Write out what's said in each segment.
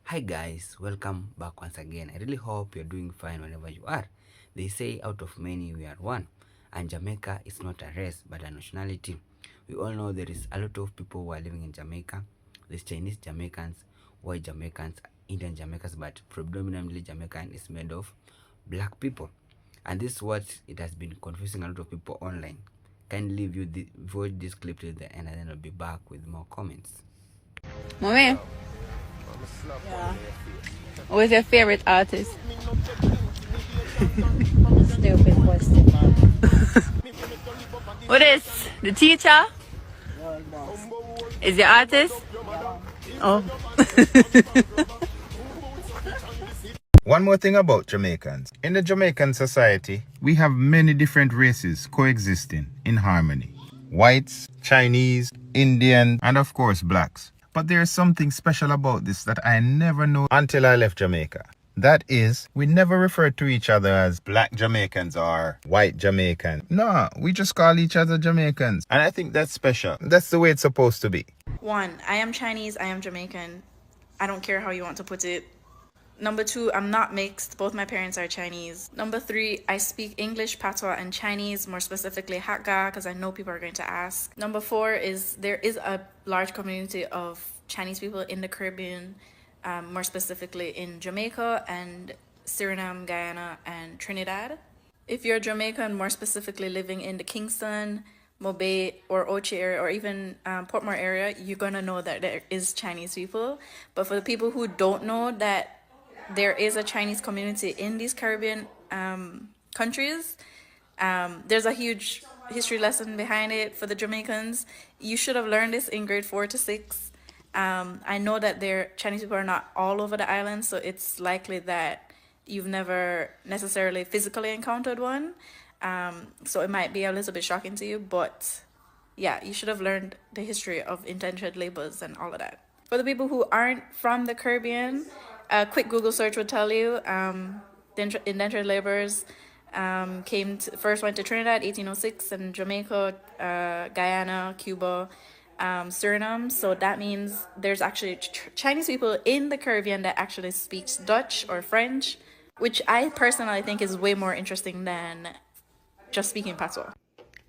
Hi guys, welcome back once again. I really hope you're doing fine wherever you are. They say out of many we are one, and Jamaica is not a race but a nationality. We all know there is a lot of people who are living in Jamaica. There's Chinese Jamaicans, white Jamaicans, Indian Jamaicans, but predominantly Jamaican is made of black people. And this is what it has been confusing a lot of people online. Kindly watch this clip till the end and then I'll be back with more comments. Mommy, who is your favorite artist? Stupid question. What is the teacher? Is your artist? Oh. One more thing about Jamaicans. In the Jamaican society, we have many different races coexisting in harmony. Whites, Chinese, Indian, and of course blacks. But there is something special about this that I never knew until I left Jamaica. That is, we never refer to each other as black Jamaicans or white Jamaicans. No, we just call each other Jamaicans. And I think that's special. That's the way it's supposed to be. One, I am Chinese, I am Jamaican. I don't care how you want to put it. Number two, I'm not mixed. Both my parents are Chinese. Number three, I speak English, Patois, and Chinese, more specifically Hakka, because I know people are going to ask. Number four is there is a large community of Chinese people in the Caribbean, more specifically in Jamaica and Suriname, Guyana, and Trinidad. If you're Jamaican, more specifically living in the Kingston, Mobay, or Ochi area, or even Portmore area, you're going to know that there is Chinese people. But for the people who don't know that there is a Chinese community in these Caribbean countries, there's a huge history lesson behind it for the Jamaicans. You should have learned this in grade 4 to 6. I know that Chinese people are not all over the island, so it's likely that you've never necessarily physically encountered one. So it might be a little bit shocking to you, but yeah, you should have learned the history of indentured labors and all of that. For the people who aren't from the Caribbean, a quick Google search would tell you the indentured laborers first went to Trinidad 1806 and Jamaica, Guyana, Cuba, Suriname. So that means there's actually Chinese people in the Caribbean that actually speaks Dutch or French, which I personally think is way more interesting than just speaking patois.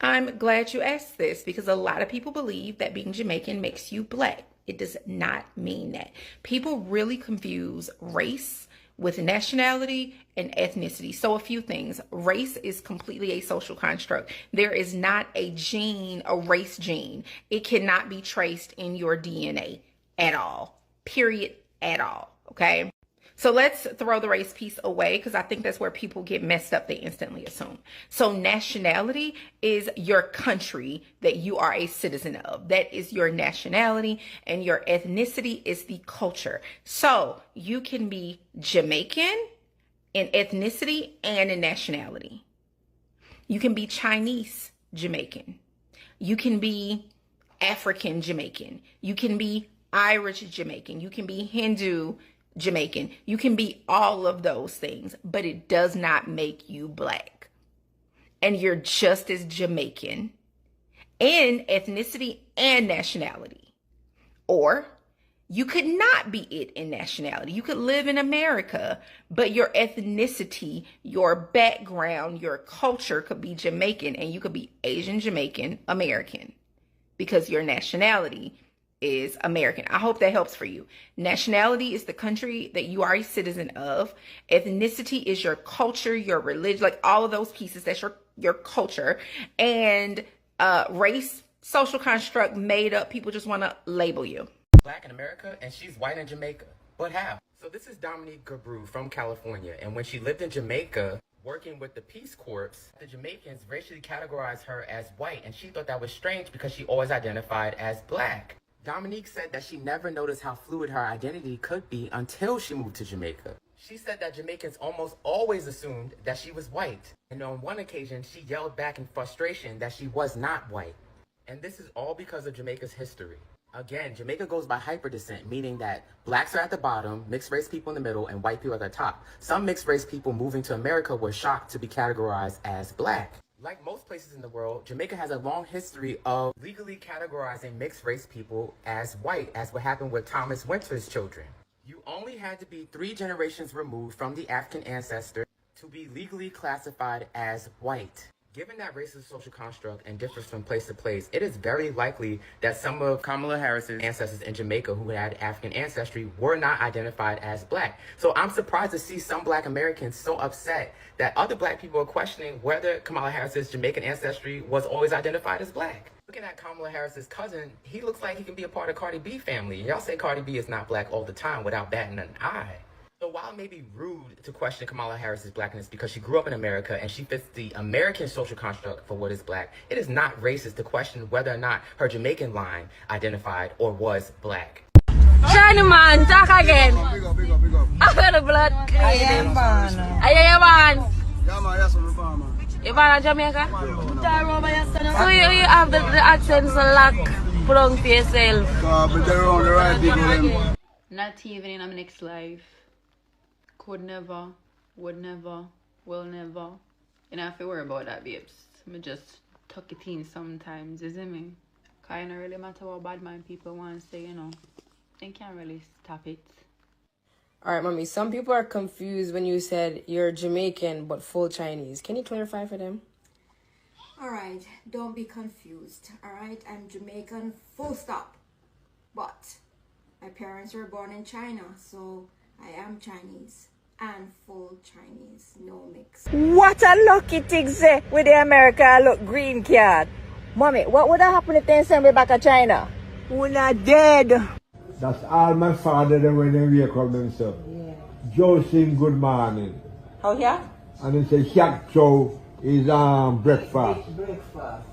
I'm glad you asked this because a lot of people believe that being Jamaican makes you black. It does not mean that. People really confuse race with nationality and ethnicity. So a few things. Race is completely a social construct. There is not a gene, a race gene. It cannot be traced in your DNA at all. Period. At all. Okay? So let's throw the race piece away because I think that's where people get messed up. They instantly assume. So nationality is your country that you are a citizen of. That is your nationality, and your ethnicity is the culture. So you can be Jamaican in ethnicity and in nationality. You can be Chinese Jamaican. You can be African Jamaican. You can be Irish Jamaican. You can be Hindu Jamaican. You can be all of those things, but it does not make you black. And you're just as Jamaican in ethnicity and nationality. Or you could not be it in nationality. You could live in America, but your ethnicity, your background, your culture could be Jamaican, and you could be Asian Jamaican American because your nationality is American. I hope that helps for you. Nationality is the country that you are a citizen of. Ethnicity is your culture, your religion, like all of those pieces. That's your culture. And race, social construct, made up. People just want to label you. Black in America and she's white in Jamaica. But how? So this is Dominique Gabru from California. And when she lived in Jamaica, working with the Peace Corps, the Jamaicans racially categorized her as white. And she thought that was strange because she always identified as black. Dominique said that she never noticed how fluid her identity could be until she moved to Jamaica. She said that Jamaicans almost always assumed that she was white. And on one occasion, she yelled back in frustration that she was not white. And this is all because of Jamaica's history. Again, Jamaica goes by hyperdescent, meaning that blacks are at the bottom, mixed race people in the middle, and white people at the top. Some mixed race people moving to America were shocked to be categorized as black. Like most places in the world, Jamaica has a long history of legally categorizing mixed race people as white, as what happened with Thomas Winter's children. You only had to be 3 generations removed from the African ancestor to be legally classified as white. Given that race is a social construct and differs from place to place, it is very likely that some of Kamala Harris's ancestors in Jamaica who had African ancestry were not identified as black. So I'm surprised to see some black Americans so upset that other black people are questioning whether Kamala Harris's Jamaican ancestry was always identified as black. Looking at Kamala Harris's cousin, he looks like he can be a part of Cardi B family. Y'all say Cardi B is not black all the time without batting an eye. So while it may be rude to question Kamala Harris's blackness because she grew up in America and she fits the American social construct for what is black, it is not racist to question whether or not her Jamaican line identified or was black. Shiny man, talk again. Big up. I feel the blood crazy. I am born. Yeah, man, that's what we're man. You born in Jamaica? So you have the accents lock put on for yourself. But they're on the right people. Not even in my next life. Could never, would never, will never. You know, if you worry about that, babes, me just tuck it in sometimes, isn't me? Cause it don't really matter what bad mind people want to say, you know. They can't really stop it. Alright, mommy, some people are confused when you said you're Jamaican but full Chinese. Can you clarify for them? Alright, don't be confused. Alright, I'm Jamaican full stop. But my parents were born in China, so I am Chinese. And full Chinese, no mix. What a lucky thing say with the America look green card. Mommy, what would have happened if they send me back to China? Would I dead? That's all my father them when they wake up themselves. Yeah. Joe sing good morning. Oh yeah? And they say Shak Chow is breakfast. Breakfast.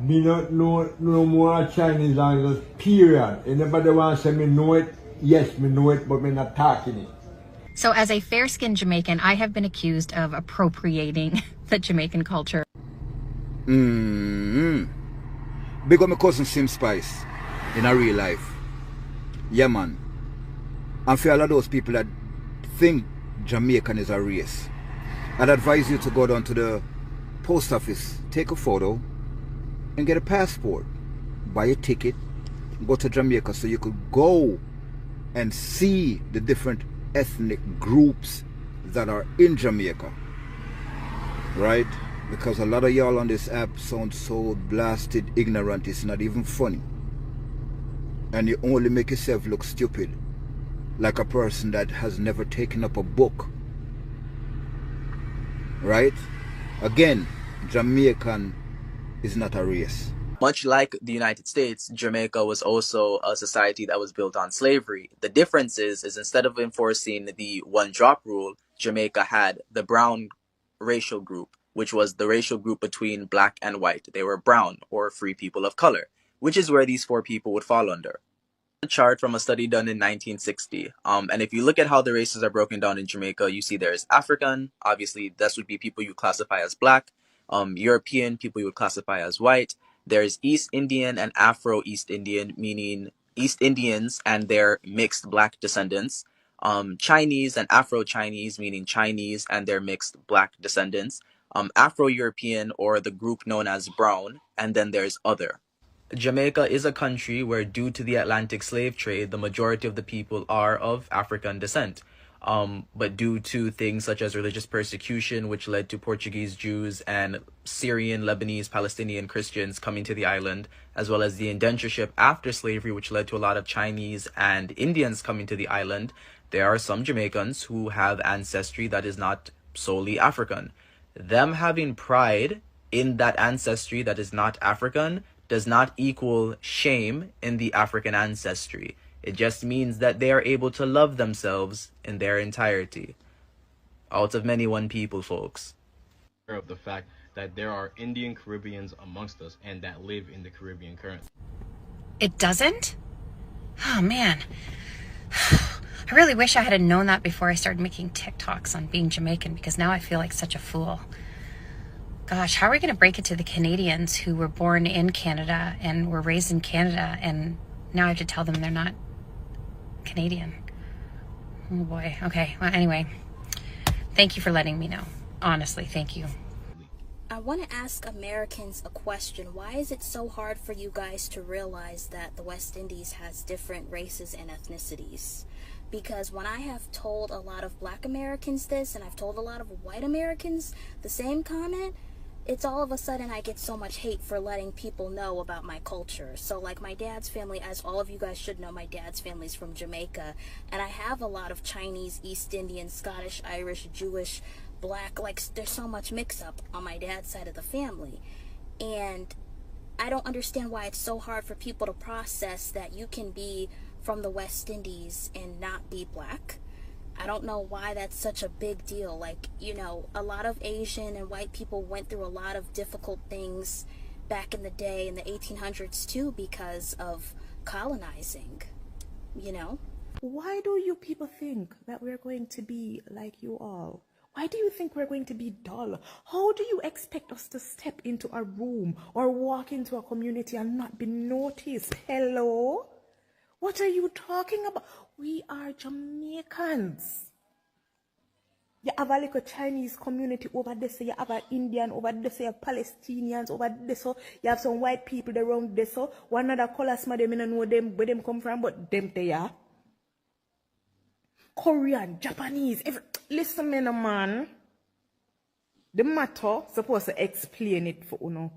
Me not know no more Chinese language, period. Anybody want to say me know it? Yes, me know it, but me not talking it. So as a fair-skinned Jamaican, I have been accused of appropriating the Jamaican culture. Big up my cousin Sim Spice in a real life. Yeah, man. And for all of those people that think Jamaican is a race, I'd advise you to go down to the post office, take a photo, and get a passport. Buy a ticket, go to Jamaica so you could go and see the different ethnic groups that are in Jamaica, right? Because a lot of y'all on this app sound so blasted ignorant, it's not even funny. And you only make yourself look stupid, like a person that has never taken up a book, right? Again, Jamaican is not a race. Much like the United States, Jamaica was also a society that was built on slavery. The difference is instead of enforcing the one-drop rule, Jamaica had the brown racial group, which was the racial group between black and white. They were brown, or free people of color, which is where these 4 people would fall under. A chart from a study done in 1960. And if you look at how the races are broken down in Jamaica, you see there's African, obviously this would be people you classify as black, European, people you would classify as white. There's East Indian and Afro-East Indian, meaning East Indians and their mixed black descendants. Chinese and Afro-Chinese, meaning Chinese and their mixed black descendants. Afro-European, or the group known as brown. And then there's other. Jamaica is a country where, due to the Atlantic slave trade, the majority of the people are of African descent. But due to things such as religious persecution, which led to Portuguese Jews and Syrian, Lebanese, Palestinian Christians coming to the island, as well as the indentureship after slavery, which led to a lot of Chinese and Indians coming to the island, there are some Jamaicans who have ancestry that is not solely African. Them having pride in that ancestry that is not African does not equal shame in the African ancestry. It just means that they are able to love themselves in their entirety. Out of many one people, folks. Of the fact that there are Indian Caribbeans amongst us and that live in the Caribbean currently. It doesn't? Oh, man. I really wish I had known that before I started making TikToks on being Jamaican, because now I feel like such a fool. Gosh, how are we going to break it to the Canadians who were born in Canada and were raised in Canada, and now I have to tell them they're not Canadian? Oh boy. Okay. Well, anyway, thank you for letting me know. Honestly, thank you. I want to ask Americans a question. Why is it so hard for you guys to realize that the West Indies has different races and ethnicities? Because when I have told a lot of Black Americans this, and I've told a lot of white Americans the same comment, it's all of a sudden I get so much hate for letting people know about my culture. So like my dad's family, as all of you guys should know, my dad's family's from Jamaica, and I have a lot of Chinese, East Indian, Scottish, Irish, Jewish, Black, like there's so much mix up on my dad's side of the family. And I don't understand why it's so hard for people to process that you can be from the West Indies and not be Black. I don't know why that's such a big deal. Like, you know, a lot of Asian and white people went through a lot of difficult things back in the day in the 1800s too because of colonizing, you know? Why do you people think that we're going to be like you all? Why do you think we're going to be dull? How do you expect us to step into a room or walk into a community and not be noticed? Hello? What are you talking about? We are Jamaicans. You have a little Chinese community over there, so you have an Indian over there, so you have Palestinians over there, so you have some white people around there, so one other color smart, them, I don't know them, where them come from, but them they are. Korean, Japanese, listen me no man. The matter supposed to explain it for you know.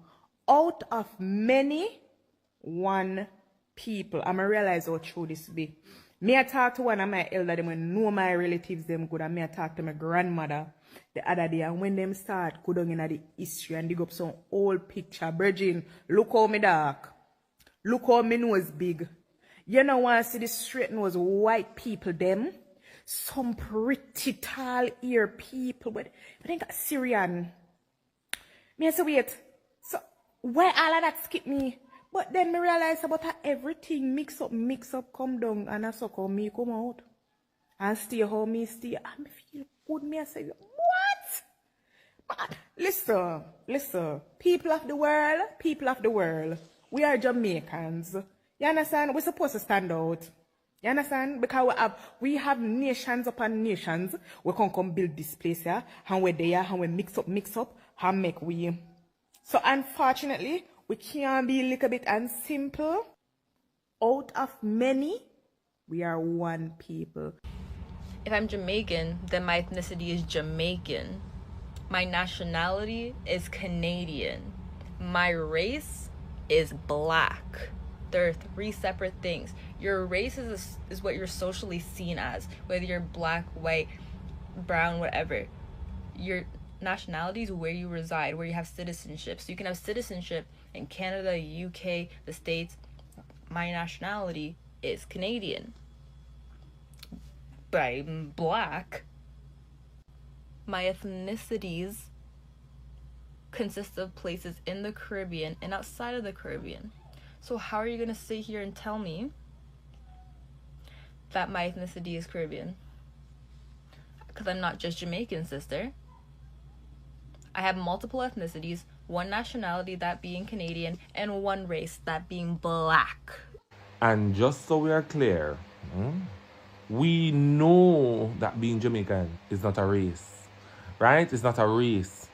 Out of many, one people. I'm realize how true this be. Me I talk to one of my elder them when know my relatives them good, and me I talk to my grandmother the other day, and when them start go down in the history and dig up some old picture, Virgin, look how me dark. Look how me nose big. You know want to see the straight nose white people them? Some pretty tall ear people, but I think Syrian. Me I say wait. So why all of that skip me? But then me realize about everything mix up, come down, and I suck how me come out. And stay how me stay. And me feel good. Me I say, what? But listen. People of the world, we are Jamaicans. You understand? We're supposed to stand out. You understand? Because we have nations upon nations. We can come build this place here, and we're there, and we mix up, and make we. So unfortunately, we can't be a little bit and simple. Out of many, we are one people. If I'm Jamaican, then my ethnicity is Jamaican. My nationality is Canadian. My race is Black. There are three separate things. Your race is what you're socially seen as, whether you're Black, white, brown, whatever. Your nationality is where you reside, where you have citizenship. So you can have citizenship in Canada, UK, the States. My nationality is Canadian. But I'm Black. My ethnicities consist of places in the Caribbean and outside of the Caribbean. So how are you going to sit here and tell me that my ethnicity is Caribbean? Because I'm not just Jamaican, sister. I have multiple ethnicities, one nationality, that being Canadian, and one race, that being Black. And just so we are clear, we know that being Jamaican is not a race, right? It's not a race.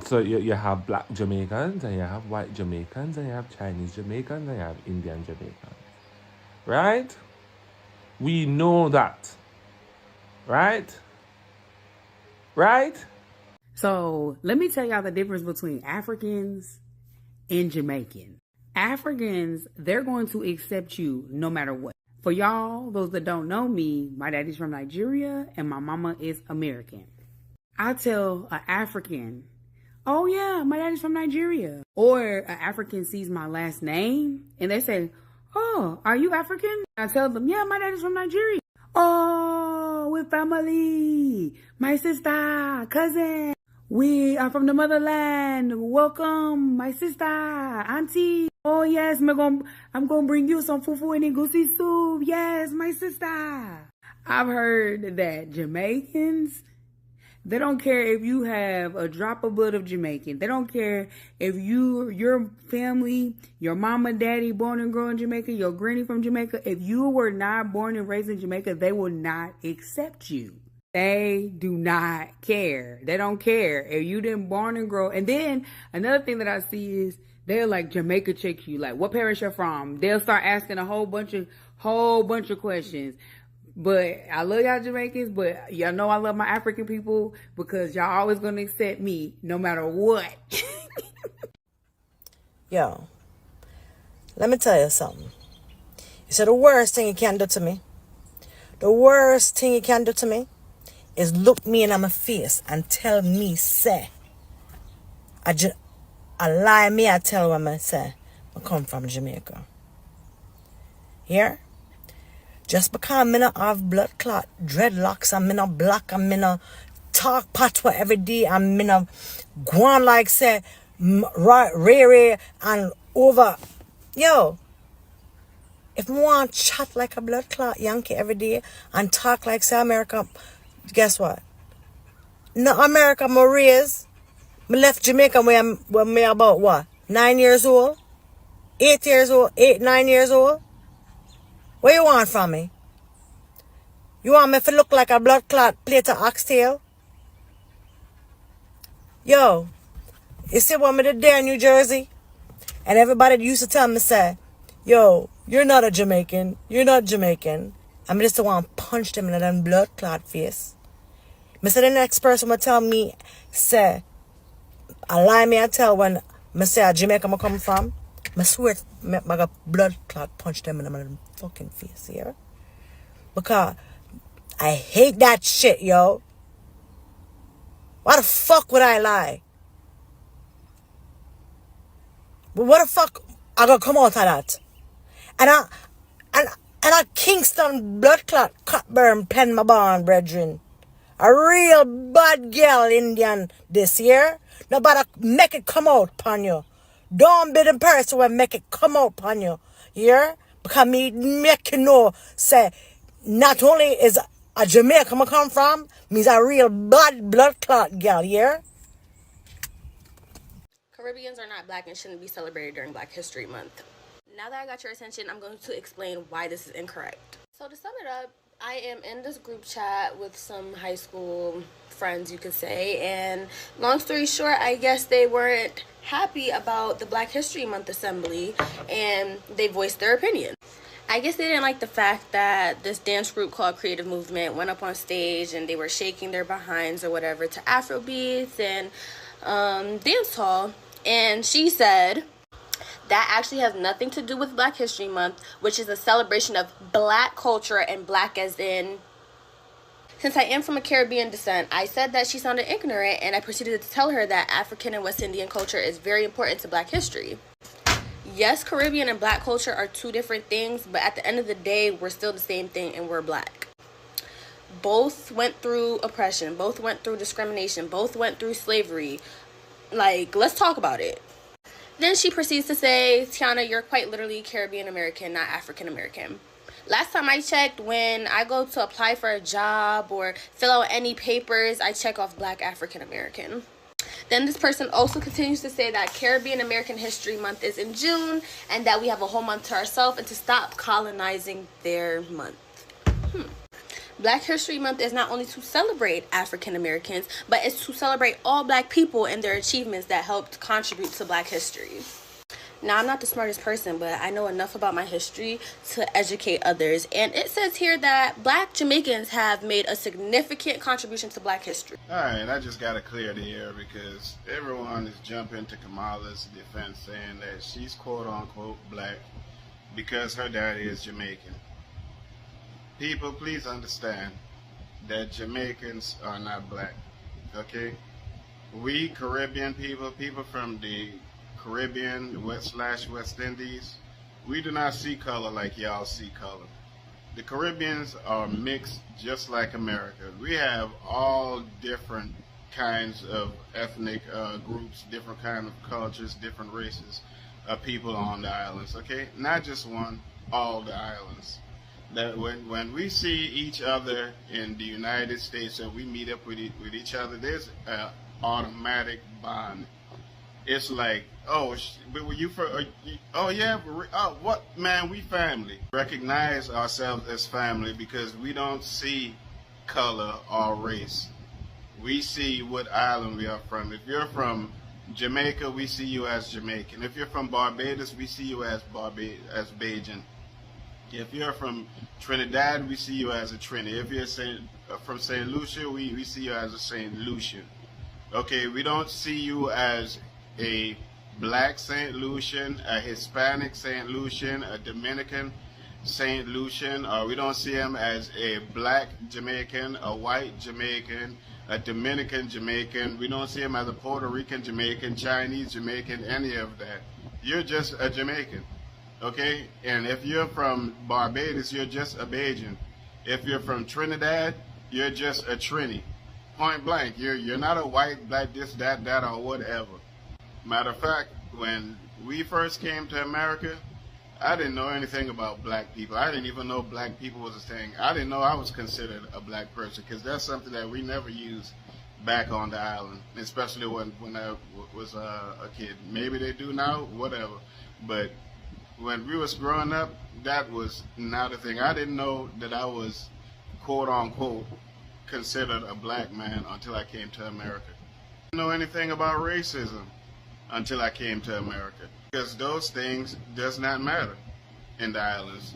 So you have Black Jamaicans, and you have white Jamaicans, and you have Chinese Jamaicans, and you have Indian Jamaicans, right? We know that, right? Right? So let me tell y'all the difference between Africans and Jamaican. Africans, they're going to accept you no matter what. For y'all, those that don't know me, my daddy's from Nigeria and my mama is American. I tell an African, oh yeah, my daddy's from Nigeria. Or an African sees my last name and they say, oh, are you African? I tell them, yeah, my daddy's from Nigeria. Oh, we're family. My sister, cousin. We are from the motherland. Welcome, my sister, auntie. Oh yes, I'm gonna bring you some fufu and egusi soup. Yes, my sister. I've heard that Jamaicans, they don't care if you have a drop of blood of Jamaican. They don't care if your family, your mama, daddy, born and grown in Jamaica, your granny from Jamaica. If you were not born and raised in Jamaica, they will not accept you. They do not care. They don't care if you didn't born and grow. And then another thing that I see is they'll like Jamaica check you, like what parish you're from. They'll start asking a whole bunch of questions. But I love y'all Jamaicans, but y'all know I love my African people because y'all always gonna accept me no matter what. Yo, let me tell you something. You said the worst thing you can do to me, the worst thing you can do to me is look me in my face and tell me, say, I lie me, I tell them I say, I come from Jamaica. Here? Just because I'm not have blood clot, dreadlocks, I'm not black, I'm not talk patois every day, I'm not go on like say, Ray and over. Yo, if I want to chat like a blood clot Yankee every day and talk like say America, guess what? No America, I'm raised. I left Jamaica when I about what? 9 years old? 8 years old? 9 years old? What you want from me? You want me to look like a blood clot plate of oxtail? Yo, you see what me did there in New Jersey? And everybody used to tell me, say, yo, you're not a Jamaican. You're not Jamaican. I just want to punch them in that blood clot face. Me say the next person will tell me, say, I lie me I tell when I say a Jamaica I come from. I swear I got blood clot punch them in my fucking face here. Because I hate that shit, yo. Why the fuck would I lie? But what the fuck I gonna come out of that? And I Kingston blood clot Cockburn pen my barn, brethren. A real bad girl Indian this year. Nobody make it come out upon you. Don't be the person who make it come out upon you. Yeah? Because me make you know, say, not only is a Jamaica I come from, me's a real bad blood clot girl, yeah? Caribbeans are not black and shouldn't be celebrated during Black History Month. Now that I got your attention, I'm going to explain why this is incorrect. So to sum it up, I am in this group chat with some high school friends, you could say, and long story short, I guess they weren't happy about the Black History Month assembly, and they voiced their opinion. I guess they didn't like the fact that this dance group called Creative Movement went up on stage and they were shaking their behinds or whatever to Afro beats and dance hall, and she said that actually has nothing to do with Black History Month, which is a celebration of black culture and black as in. Since I am from a Caribbean descent, I said that she sounded ignorant, and I proceeded to tell her that African and West Indian culture is very important to black history. Yes, Caribbean and black culture are two different things, but at the end of the day, we're still the same thing and we're black. Both went through oppression, both went through discrimination, both went through slavery. Like, let's talk about it. Then she proceeds to say, Tiana, you're quite literally Caribbean American, not African American. Last time I checked, when I go to apply for a job or fill out any papers, I check off Black African American. Then this person also continues to say that Caribbean American History Month is in June and that we have a whole month to ourselves and to stop colonizing their month. Black History Month is not only to celebrate African Americans, but it's to celebrate all black people and their achievements that helped contribute to black history. Now, I'm not the smartest person, but I know enough about my history to educate others. And it says here that black Jamaicans have made a significant contribution to black history. All right, I just got to clear the air because everyone is jumping to Kamala's defense saying that she's quote-unquote black because her daddy is Jamaican. People, please understand that Jamaicans are not black, okay? We Caribbean people from the Caribbean, West Indies, we do not see color like y'all see color. The Caribbeans are mixed just like America. We have all different kinds of ethnic groups, different kind of cultures, different races of people on the islands, okay? Not just one, all the islands. That when we see each other in the United States and we meet up with each other, there's an automatic bond. It's like, oh, but were you for? Oh yeah, oh what man? We family. Recognize ourselves as family because we don't see color or race. We see what island we are from. If you're from Jamaica, we see you as Jamaican. If you're from Barbados, we see you as Bajan. If you're from Trinidad, we see you as a Trini. If you're from St. Lucia, we see you as a St. Lucian. Okay, we don't see you as a black St. Lucian, a Hispanic St. Lucian, a Dominican St. Lucian, or we don't see him as a black Jamaican, a white Jamaican, a Dominican Jamaican. We don't see him as a Puerto Rican Jamaican, Chinese Jamaican, any of that. You're just a Jamaican, okay? And if you're from Barbados, you're just a Bajan. If you're from Trinidad, you're just a Trini. Point blank, you're not a white, black, this, that, or whatever. Matter of fact, when we first came to America, I didn't know anything about black people. I didn't even know black people was a thing. I didn't know I was considered a black person, because that's something that we never used back on the island, especially when I was a kid. Maybe they do now, whatever. But when we was growing up, that was not a thing. I didn't know that I was, quote unquote, considered a black man until I came to America. I didn't know anything about racism until I came to America, because those things does not matter in the islands.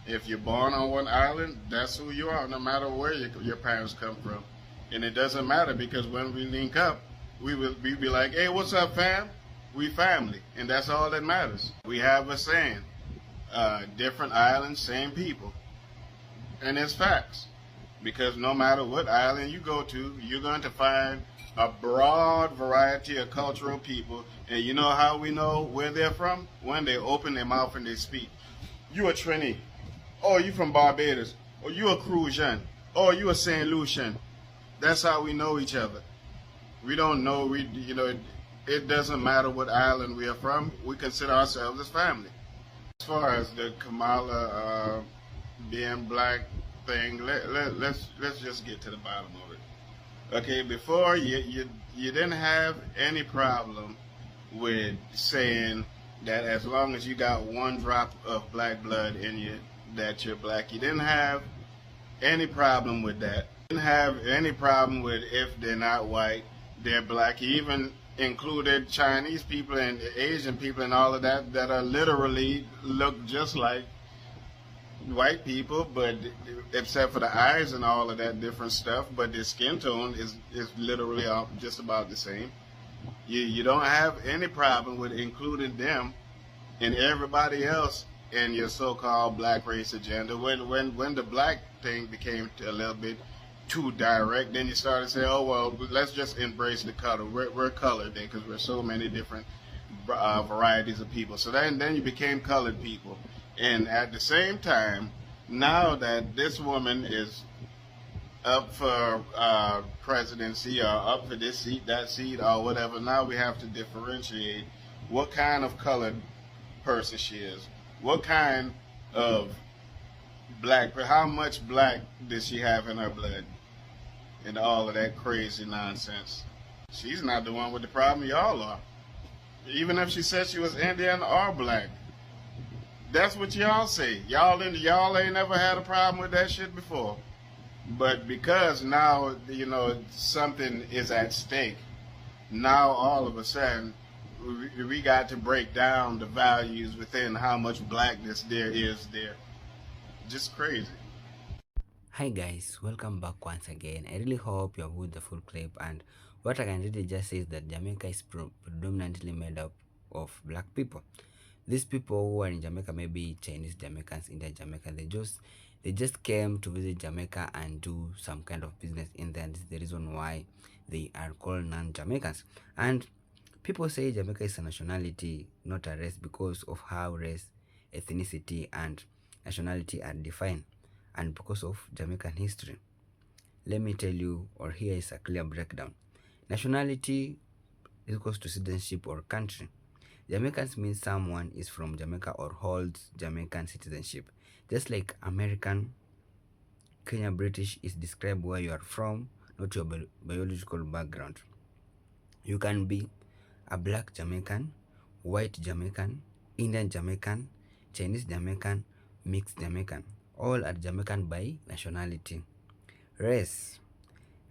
If you're born on one island, that's who you are, no matter where your parents come from. And it doesn't matter, because when we link up, we be like, hey, what's up, fam? We family, and that's all that matters. We have a saying, different islands, same people. And it's facts, because no matter what island you go to, you're going to find a broad variety of cultural people. And you know how we know where they're from? When they open their mouth and they speak. You a Trini. Oh, you from Barbados. Or you a Crucian. Oh, you a St. Lucian. That's how we know each other. We don't know, it doesn't matter what island we are from. We consider ourselves as family. As far as the Kamala being black thing, let's just get to the bottom of it. Okay, before you didn't have any problem with saying that as long as you got one drop of black blood in you, that you're black. You didn't have any problem with that. You didn't have any problem with if they're not white, they're black. You even included Chinese people and Asian people and all of that are literally look just like white people, but except for the eyes and all of that different stuff, but their skin tone is literally just about the same. You don't have any problem with including them and everybody else in your so-called black race agenda. When the black thing became a little bit too direct, then you started saying, oh, well, let's just embrace the color. We're colored then, because we're so many different varieties of people. So then you became colored people. And at the same time, now that this woman is up for presidency or up for this seat, that seat, or whatever, now we have to differentiate what kind of colored person she is. What kind of black, how much black does she have in her blood? And all of that crazy nonsense. She's not the one with the problem, y'all are. Even if she said she was Indian or black. That's what y'all say. Y'all ain't never had a problem with that shit before. But because now, something is at stake, now all of a sudden, we got to break down the values within how much blackness there is there. Just crazy. Hi guys, welcome back once again. I really hope you have watched the full clip, and what I can really just say is that Jamaica is predominantly made up of black people. These people who are in Jamaica, maybe Chinese Jamaicans, Indian Jamaicans, they just came to visit Jamaica and do some kind of business in there. This is the reason why they are called non-Jamaicans. And people say Jamaica is a nationality, not a race, because of how race, ethnicity, and nationality are defined, and because of Jamaican history. Let me tell you, or here is a clear breakdown. Nationality is equals to citizenship or country. Jamaicans means someone is from Jamaica or holds Jamaican citizenship. Just like American, Kenya, British is describe where you are from, not your biological background. You can be a black Jamaican, white Jamaican, Indian Jamaican, Chinese Jamaican, mixed Jamaican. All are Jamaican by nationality. Race.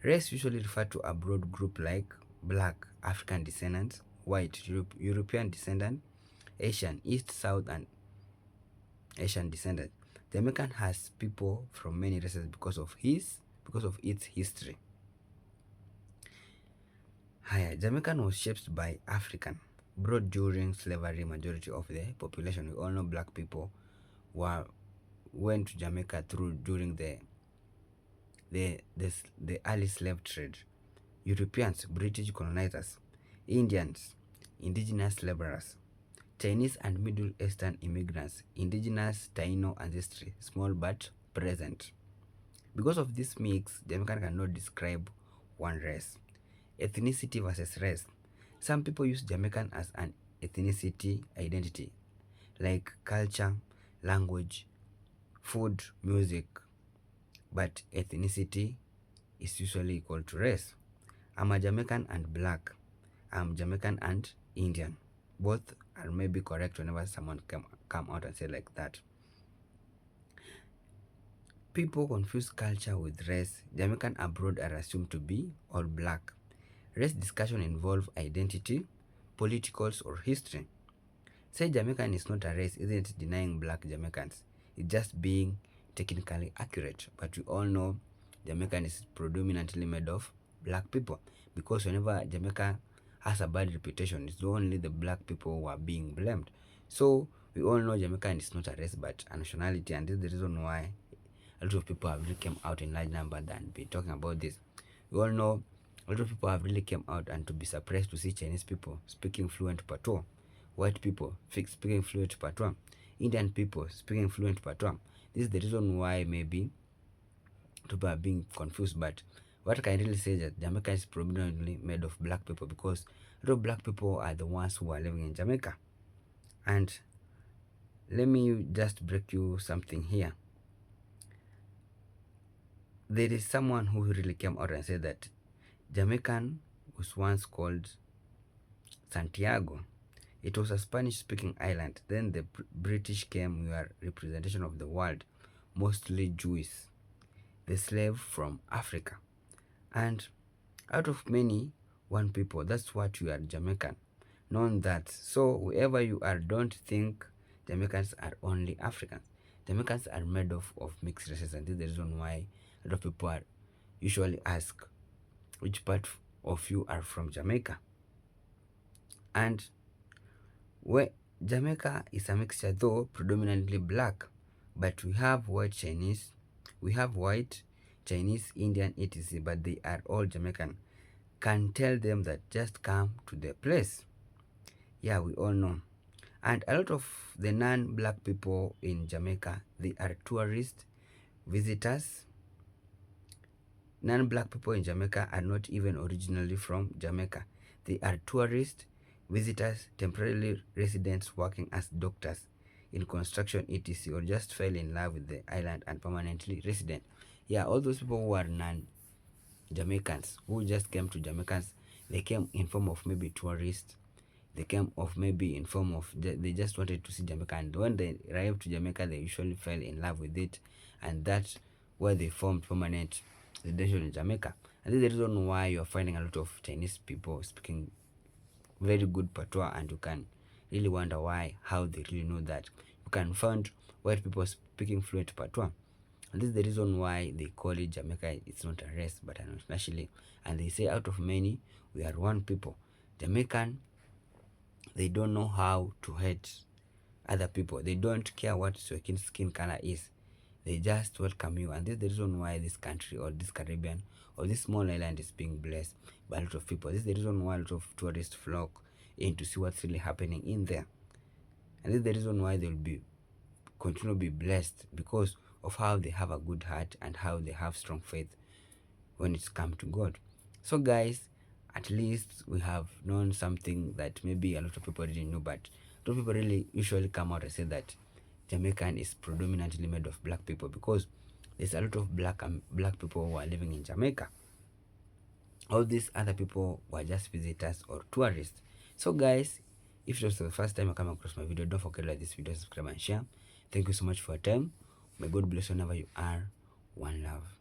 Race usually refer to a broad group like black, African descendants, white, European descendant, Asian, East, South, and Asian descendant. Jamaica has people from many races because of its history. Jamaican was shaped by African, brought during slavery. Majority of the population, we all know black people, went to Jamaica during the early slave trade. Europeans, British colonizers, Indians, indigenous laborers, Chinese and Middle Eastern immigrants, indigenous Taino ancestry, small but present. Because of this mix, Jamaican cannot describe one race. Ethnicity versus race. Some people use Jamaican as an ethnicity identity, like culture, language, food, music, but ethnicity is usually equal to race. I'm a Jamaican and black. I'm Jamaican and Indian. Both are maybe correct whenever someone come out and say like that. People confuse culture with race. Jamaican abroad are assumed to be all black. Race discussion involve identity, politicals, or history. Say Jamaican is not a race isn't denying black Jamaicans. It's just being technically accurate. But we all know Jamaican is predominantly made of black people, because whenever Jamaica has a bad reputation, it's only the black people who are being blamed. So we all know Jamaican is not a race but a nationality, and this is the reason why a lot of people have really come out in large number and be talking about this. We all know a lot of people have really come out and to be surprised to see Chinese people speaking fluent patois, white people speaking fluent patois, Indian people speaking fluent patois. This is the reason why maybe people are being confused. But what I can really say is that Jamaica is predominantly made of black people, because a lot of black people are the ones who are living in Jamaica. And let me just break you something here. There is someone who really came out and said that Jamaican was once called Santiago. It was a Spanish-speaking island. Then the British came, we are representation of the world, mostly Jewish, the slave from Africa. And out of many, one people, that's what you are, Jamaican. Known that. So whoever you are, don't think Jamaicans are only Africans. Jamaicans are made of mixed races, and this is the reason why a lot of people are usually ask which part of you are from Jamaica. And where Jamaica is a mixture, though predominantly black, but we have white Chinese, we have white Chinese, Indian, etc., but they are all Jamaican. Can tell them that just come to the place. Yeah, we all know. And a lot of the non-black people in Jamaica, they are tourists, visitors. Non-black people in Jamaica are not even originally from Jamaica. They are tourists, visitors, temporarily residents working as doctors in construction, etc., or just fell in love with the island and permanently resident. Yeah, all those people who are non-Jamaicans, who just came to Jamaicans, they came in form of maybe tourists. They came of maybe in form of, they just wanted to see Jamaica, and when they arrived to Jamaica, they usually fell in love with it, and that's where they formed permanent residential in Jamaica. And this is the reason why you're finding a lot of Chinese people speaking very good patois, and you can really wonder why, how they really know that. You can find white people speaking fluent patois, and this is the reason why they call it Jamaica. It's not a race but an nationality, and they say out of many we are one people. Jamaican, they don't know how to hate other people. They don't care what your skin color is. They just welcome you, and this is the reason why this country, or this Caribbean, or this small island is being blessed by a lot of people. This is the reason why a lot of tourists flock in to see what's really happening in there, and this is the reason why they'll be continue to be blessed, because of how they have a good heart and how they have strong faith when it's come to God. So guys, at least we have known something that maybe a lot of people didn't know, but a lot of people really usually come out and say that Jamaican is predominantly made of black people, because there's a lot of black people who are living in Jamaica. All these other people were just visitors or tourists. So guys, if it was the first time you come across my video, don't forget to like this video, subscribe and share. Thank you so much for your time. May God bless you whenever you are. One love.